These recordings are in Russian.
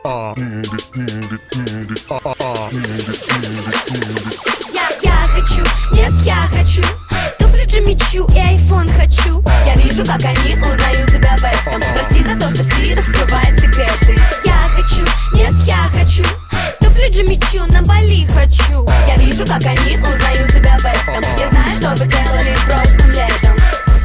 Я хочу, нет, я хочу туфли Джимми Чу и айфон хочу. Я вижу, как они узнают себя в этом. Прости за то, что Си раскрывает секреты. Я хочу, нет, я хочу туфли Джимми Чу, на Бали хочу. Я вижу, как они узнают себя в этом. Я знаю, что вы делали прошлым летом.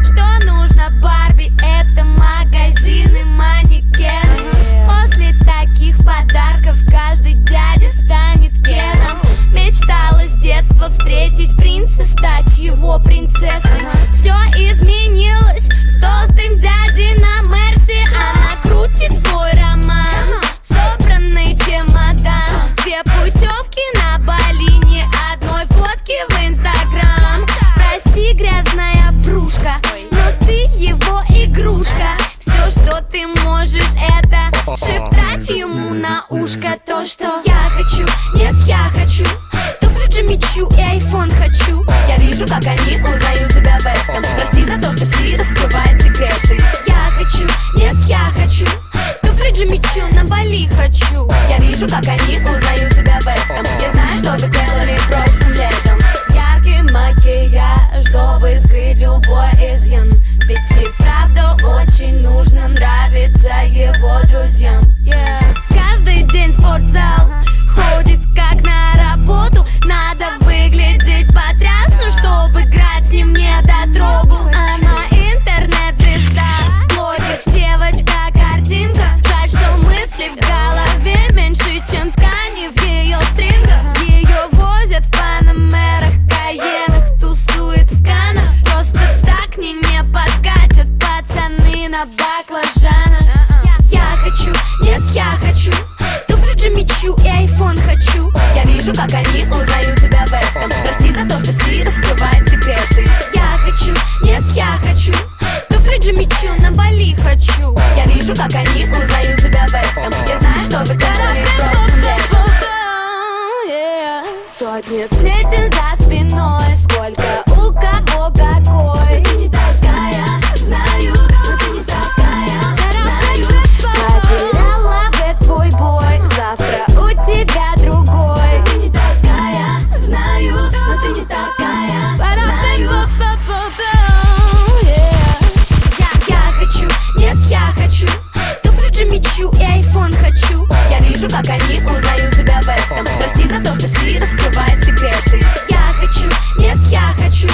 Что нужно Барби, это магазины, манекены. После таких подарков каждый дядя станет Кеном. Мечтала с детства встретить принца, стать его принцессой. Все изменилось с толстым дядей на Мерсе. Она крутит свой роман, собранный чемодан. 2 путевки на Бали, ни одной фотки в Инстаграм. Прости, грязная врушка, но ты его игрушка. Все, что ты можешь, это шептать ему на ушко то, что я хочу, нет, я хочу туфли Джимми Чу и айфон хочу. Я вижу, как они узнают себя в этом. Прости за то, что Си раскрывает секреты. Я хочу, нет, я хочу туфли Джимми Чу, на Бали хочу. Я вижу, как они узнают себя в этом. Я знаю, что вы делали прошлым летом. Яркий макияж, чтобы скрыть любой изъян. Ведь и правда очень нужно нравиться его друзьям. Каждый день спортзал, ходит как на работу. Надо выглядеть потрясно, чтобы играть с ним не дотрогу. Она интернет-звезда, блогер, девочка-картинка. Жаль, что мысли в голове меньше, чем ткани в ее стрингах. Ее возят в панамерах, каенах, тусует в канах. Просто так не подкатят пацаны на баклажанах. Я хочу, нет, я хочу туфли Джимми Чу и айфон хочу. Я вижу, как они узнают себя в этом. Прости за то, что Си раскрывает секреты. Я хочу, нет, я хочу туфли Джимми Чу, на Бали хочу. Я вижу, как они узнают себя в этом. Я знаю, что вы делали прошлым летом. Сотни сплетен за спиной, сколько у кого какой. Ты не такая, знаю, но ты не такая, знаю. Потеряла в твой бой, завтра у тебя другой. Ты не такая, знаю, но ты не такая, знаю. Я хочу, нет, я хочу туфли Джимми Чу и айфон хочу. Я вижу, как они узнают себя в этом. Прости за то, что Си раскрывает секреты. Я хочу, нет, я хочу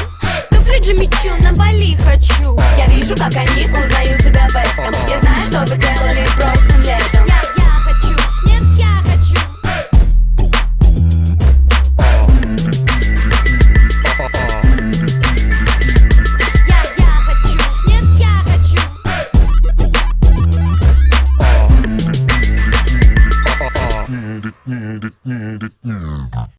туфли Джимми Чу, на Бали хочу. Я вижу, как они узнают себя в этом. Я знаю, что вы делали прошлым летом.